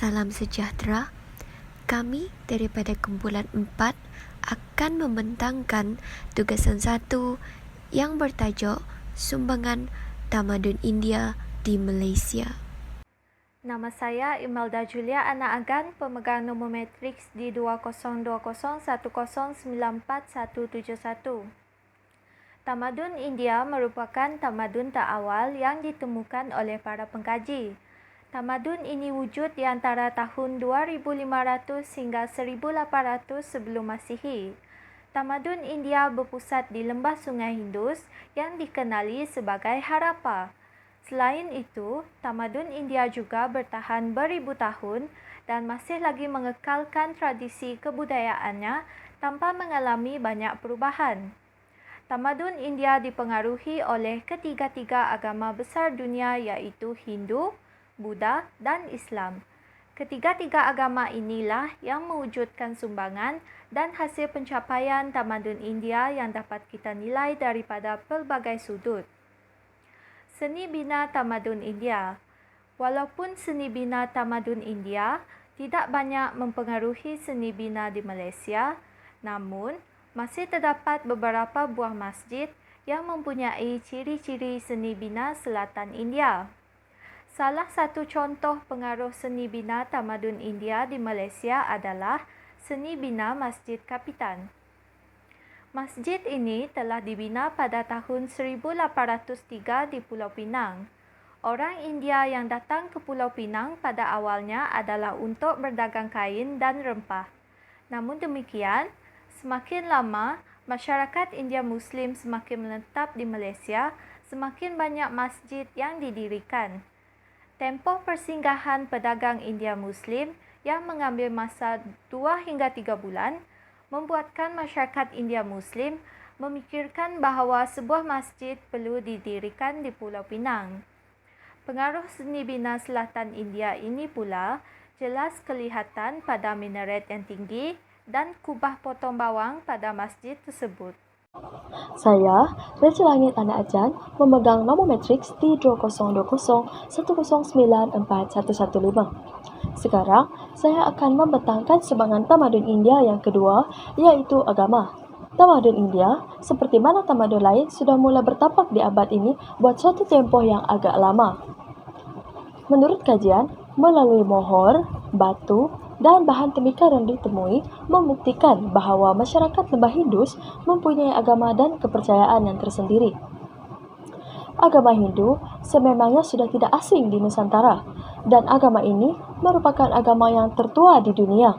Salam sejahtera. Kami daripada kumpulan 4 akan membentangkan tugasan 1 yang bertajuk Sumbangan Tamadun India di Malaysia. Nama saya Imelda Julia Ana Agan, pemegang nombor matriks di 202010947171. Tamadun India merupakan tamadun terawal yang ditemukan oleh para pengkaji. Tamadun ini wujud di antara tahun 2500 hingga 1800 sebelum Masihi. Tamadun India berpusat di lembah Sungai Indus yang dikenali sebagai Harappa. Selain itu, tamadun India juga bertahan beribu tahun dan masih lagi mengekalkan tradisi kebudayaannya tanpa mengalami banyak perubahan. Tamadun India dipengaruhi oleh ketiga-tiga agama besar dunia iaitu Hindu, Buddha dan Islam. Ketiga-tiga agama inilah yang mewujudkan sumbangan dan hasil pencapaian tamadun India yang dapat kita nilai daripada pelbagai sudut. Seni bina tamadun India. Walaupun seni bina tamadun India tidak banyak mempengaruhi seni bina di Malaysia, namun masih terdapat beberapa buah masjid yang mempunyai ciri-ciri seni bina selatan India. Salah satu contoh pengaruh seni bina tamadun India di Malaysia adalah seni bina Masjid Kapitan. Masjid ini telah dibina pada tahun 1803 di Pulau Pinang. Orang India yang datang ke Pulau Pinang pada awalnya adalah untuk berdagang kain dan rempah. Namun demikian, semakin lama masyarakat India Muslim semakin menetap di Malaysia, semakin banyak masjid yang didirikan. Tempoh persinggahan pedagang India Muslim yang mengambil masa 2 hingga 3 bulan membuatkan masyarakat India Muslim memikirkan bahawa sebuah masjid perlu didirikan di Pulau Pinang. Pengaruh seni bina selatan India ini pula jelas kelihatan pada minaret yang tinggi dan kubah potong bawang pada masjid tersebut. Saya, Rachel Langit Ana Ajan, memegang nombor matriks di 202010941115. Sekarang, saya akan membentangkan sumbangan tamadun India yang kedua, iaitu agama. Tamadun India, seperti mana tamadun lain, sudah mula bertapak di abad ini buat suatu tempoh yang agak lama. Menurut kajian, melalui mohor, batu, dan bahan tembikar yang ditemui membuktikan bahawa masyarakat lembah Indus mempunyai agama dan kepercayaan yang tersendiri. Agama Hindu sememangnya sudah tidak asing di Nusantara, dan agama ini merupakan agama yang tertua di dunia.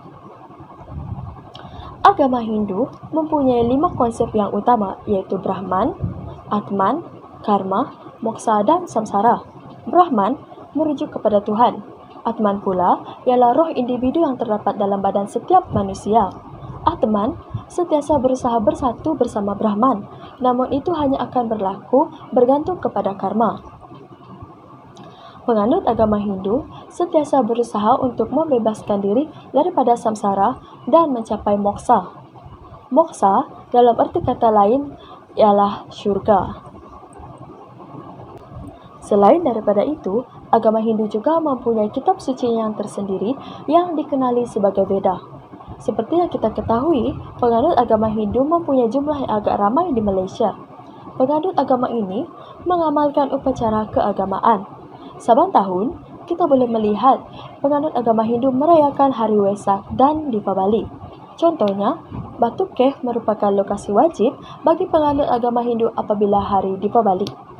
Agama Hindu mempunyai 5 konsep yang utama, iaitu Brahman, Atman, Karma, Moksha dan Samsara. Brahman merujuk kepada Tuhan. Atman pula ialah roh individu yang terdapat dalam badan setiap manusia. Atman sentiasa berusaha bersatu bersama Brahman, namun itu hanya akan berlaku bergantung kepada karma. Penganut agama Hindu sentiasa berusaha untuk membebaskan diri daripada samsara dan mencapai moksha. Moksha dalam arti kata lain ialah syurga. Selain daripada itu, agama Hindu juga mempunyai kitab suci yang tersendiri yang dikenali sebagai Veda. Seperti yang kita ketahui, penganut agama Hindu mempunyai jumlah yang agak ramai di Malaysia. Penganut agama ini mengamalkan upacara keagamaan. Saban tahun, kita boleh melihat penganut agama Hindu merayakan Hari Wesak dan Deepavali. Contohnya, Batu Keh merupakan lokasi wajib bagi penganut agama Hindu apabila Hari Deepavali.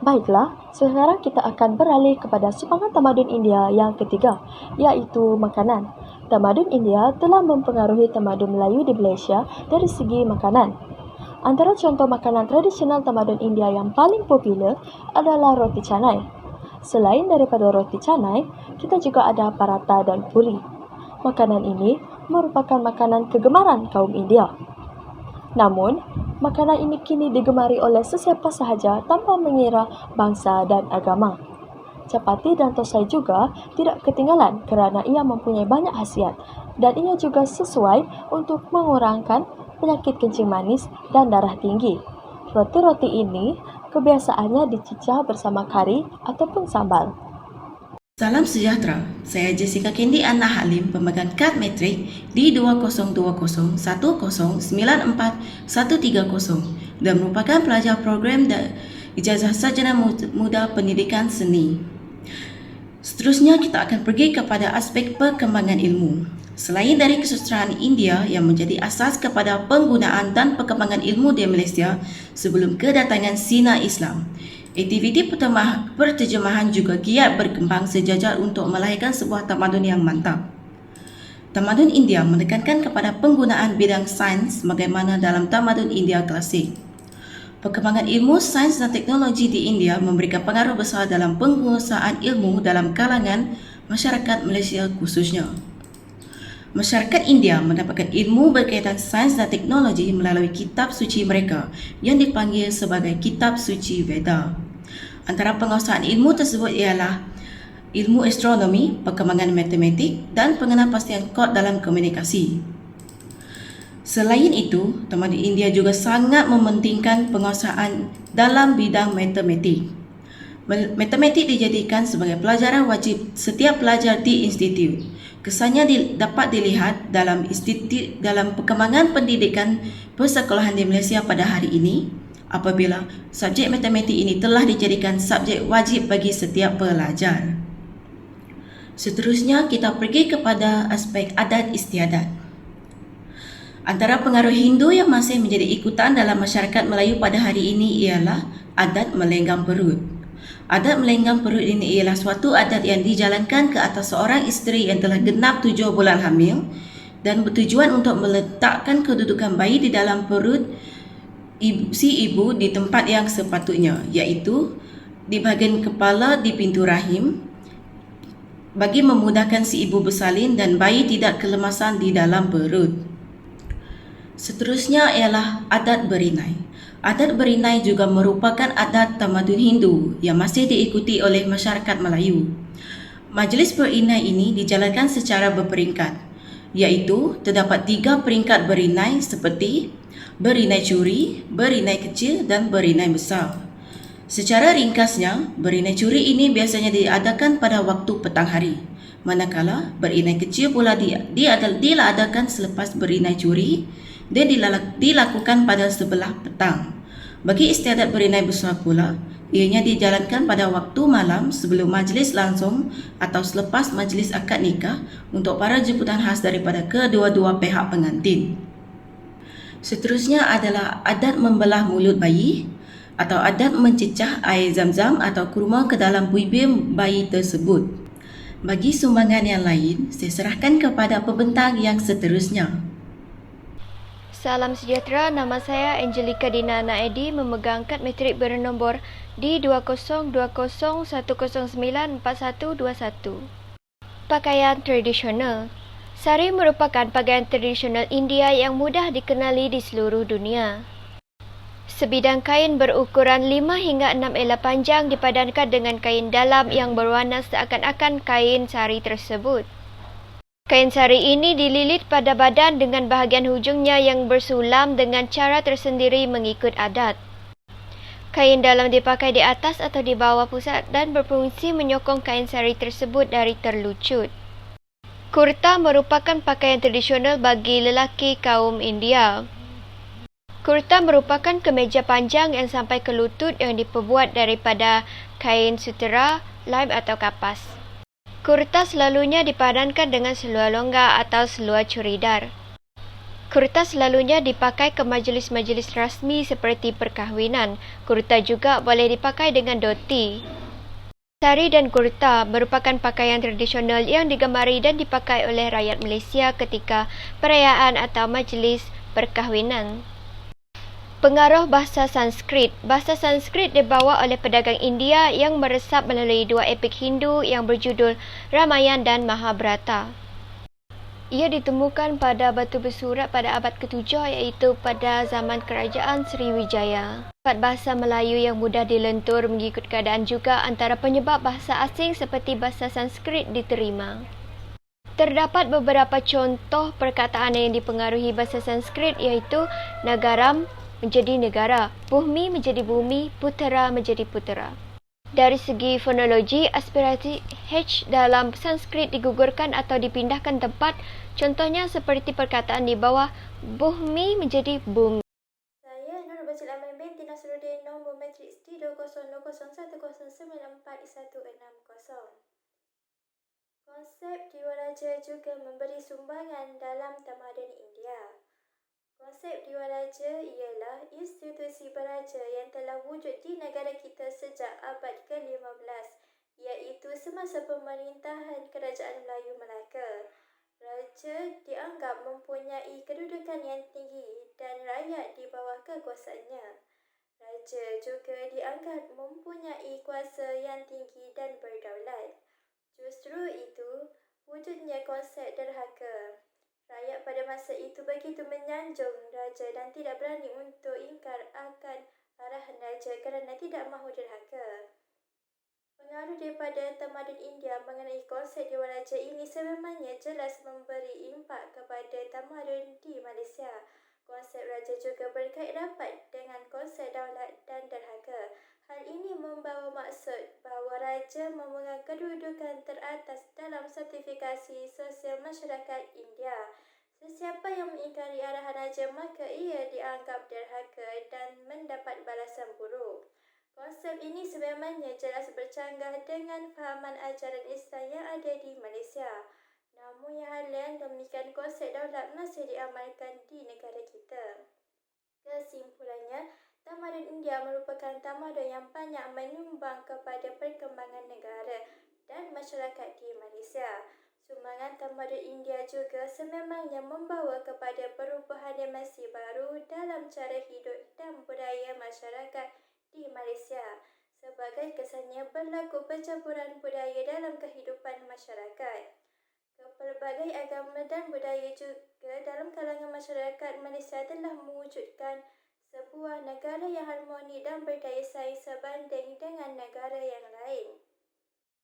Baiklah, sekarang kita akan beralih kepada sumbangan tamadun India yang ketiga, iaitu makanan. Tamadun India telah mempengaruhi tamadun Melayu di Malaysia dari segi makanan. Antara contoh makanan tradisional tamadun India yang paling popular adalah roti canai. Selain daripada roti canai, kita juga ada paratha dan puri. Makanan ini merupakan makanan kegemaran kaum India. Namun, makanan ini kini digemari oleh sesiapa sahaja tanpa mengira bangsa dan agama. Capati dan tosai juga tidak ketinggalan kerana ia mempunyai banyak khasiat dan ia juga sesuai untuk mengurangkan penyakit kencing manis dan darah tinggi. Roti-roti ini kebiasaannya dicicah bersama kari ataupun sambal. Salam sejahtera, saya Jessica Kendi Anna Halim, pemegang kad metrik D2020109413 dan merupakan pelajar program Ijazah Sarjana Muda Pendidikan Seni. Seterusnya kita akan pergi kepada aspek perkembangan ilmu. Selain dari kesusastraan India yang menjadi asas kepada penggunaan dan perkembangan ilmu di Malaysia sebelum kedatangan sinar Islam, aktiviti perterjemahan juga giat berkembang sejajar untuk melahirkan sebuah tamadun yang mantap. Tamadun India menekankan kepada penggunaan bidang sains sebagaimana dalam tamadun India klasik. Perkembangan ilmu sains dan teknologi di India memberikan pengaruh besar dalam penguasaan ilmu dalam kalangan masyarakat Malaysia khususnya. Masyarakat India mendapatkan ilmu berkaitan sains dan teknologi melalui kitab suci mereka yang dipanggil sebagai kitab suci Veda. Antara penguasaan ilmu tersebut ialah ilmu astronomi, perkembangan matematik dan pengenalpastian kod dalam komunikasi. Selain itu, tamadun India juga sangat mementingkan penguasaan dalam bidang matematik. Matematik dijadikan sebagai pelajaran wajib setiap pelajar di institut. Kesannya dapat dilihat dalam perkembangan pendidikan persekolahan di Malaysia pada hari ini apabila subjek matematik ini telah dijadikan subjek wajib bagi setiap pelajar. Seterusnya kita pergi kepada aspek adat istiadat. Antara pengaruh Hindu yang masih menjadi ikutan dalam masyarakat Melayu pada hari ini ialah adat melenggam perut. Adat melenggam perut ini ialah suatu adat yang dijalankan ke atas seorang isteri yang telah genap 7 bulan hamil dan bertujuan untuk meletakkan kedudukan bayi di dalam perut si ibu di tempat yang sepatutnya, iaitu di bahagian kepala di pintu rahim bagi memudahkan si ibu bersalin dan bayi tidak kelemasan di dalam perut. Seterusnya ialah adat berinai. Adat berinai juga merupakan adat tamadun Hindu yang masih diikuti oleh masyarakat Melayu. Majlis berinai ini dijalankan secara berperingkat, iaitu terdapat 3 peringkat berinai seperti berinai curi, berinai kecil dan berinai besar. Secara ringkasnya, berinai curi ini biasanya diadakan pada waktu petang hari, manakala berinai kecil pula diadakan selepas berinai curi dan dilakukan pada sebelah petang. Bagi istiadat berinai besar pula, ianya dijalankan pada waktu malam sebelum majlis langsung atau selepas majlis akad nikah untuk para jemputan khas daripada kedua-dua pihak pengantin. Seterusnya adalah adat membelah mulut bayi atau adat mencecah air zam-zam atau kurma ke dalam bibir bayi tersebut. Bagi sumbangan yang lain, saya serahkan kepada pembentang yang seterusnya. Salam sejahtera, nama saya Angelica Dina Naedi, memegang kad metrik bernombor D202011094121. Pakaian tradisional. Sari merupakan pakaian tradisional India yang mudah dikenali di seluruh dunia. Sebidang kain berukuran 5 hingga 6 ela panjang dipadankan dengan kain dalam yang berwarna seakan-akan kain sari tersebut. Kain sari ini dililit pada badan dengan bahagian hujungnya yang bersulam dengan cara tersendiri mengikut adat. Kain dalam dipakai di atas atau di bawah pusat dan berfungsi menyokong kain sari tersebut dari terlucut. Kurta merupakan pakaian tradisional bagi lelaki kaum India. Kurta merupakan kemeja panjang yang sampai ke lutut yang diperbuat daripada kain sutera, lime atau kapas. Kurta selalunya dipadankan dengan seluar longgar atau seluar curidar. Kurta selalunya dipakai ke majlis-majlis rasmi seperti perkahwinan. Kurta juga boleh dipakai dengan dhoti. Sari dan kurta merupakan pakaian tradisional yang digemari dan dipakai oleh rakyat Malaysia ketika perayaan atau majlis perkahwinan. Pengaruh bahasa Sanskrit. Bahasa Sanskrit dibawa oleh pedagang India yang meresap melalui 2 epik Hindu yang berjudul Ramayana dan Mahabharata. Ia ditemukan pada batu bersurat pada abad ke-7 iaitu pada zaman kerajaan Sriwijaya. Sifat bahasa Melayu yang mudah dilentur mengikut keadaan juga antara penyebab bahasa asing seperti bahasa Sanskrit diterima. Terdapat beberapa contoh perkataan yang dipengaruhi bahasa Sanskrit iaitu nagaram menjadi negara, bumi menjadi bumi, putera menjadi putera. Dari segi fonologi, aspirasi H dalam Sanskrit digugurkan atau dipindahkan tempat, contohnya seperti perkataan di bawah, Bumi menjadi bumi. Saya Nur Bacil Amal binti Nasruddin, nombor matriks T202010441160. Konsep Diwaraja juga memberi sumbangan dalam tamadun India. Konsep Diwaraja ialah institusi beraja yang telah wujud di negara kita sejak abad ke-15, iaitu semasa pemerintahan Kerajaan Melayu Melaka. Raja dianggap mempunyai kedudukan yang tinggi dan rakyat di bawah kekuasaannya. Raja juga dianggap mempunyai kuasa yang tinggi dan berdaulat. Justru itu, wujudnya konsep derhaka. Rakyat pada masa itu begitu menyanjung raja dan tidak berani untuk ingkar akan arahan raja kerana tidak mahu derhaka. Pengaruh daripada tamadun India mengenai konsep Diwaraja ini sebenarnya jelas memberi impak kepada tamadun di Malaysia. Konsep raja juga berkait rapat dengan konsep daulat dan derhaka. Hal ini membawa maksud bahawa raja memegang kedudukan teratas dalam sertifikasi sosial masyarakat India. Sesiapa yang mengingkari arahan raja maka ia dianggap derhaka dan mendapat balasan buruk. Konsep ini sebenarnya jelas bercanggah dengan fahaman ajaran Islam yang ada di Malaysia. Namun yang lain demikian konsep daulat masih diamalkan di negara kita. Kesimpulannya, tamadun India merupakan tamadun yang banyak menyumbang kepada perkembangan negara dan masyarakat di Malaysia. Sumbangan tamadun India juga sememangnya membawa kepada perubahan yang masih baru dalam cara hidup dan budaya masyarakat di Malaysia. Sebagai kesannya berlaku pencampuran budaya dalam kehidupan masyarakat. Pelbagai agama dan budaya juga dalam kalangan masyarakat Malaysia telah mewujudkan sebuah negara yang harmoni dan berdaya saing sebanding dengan negara yang lain.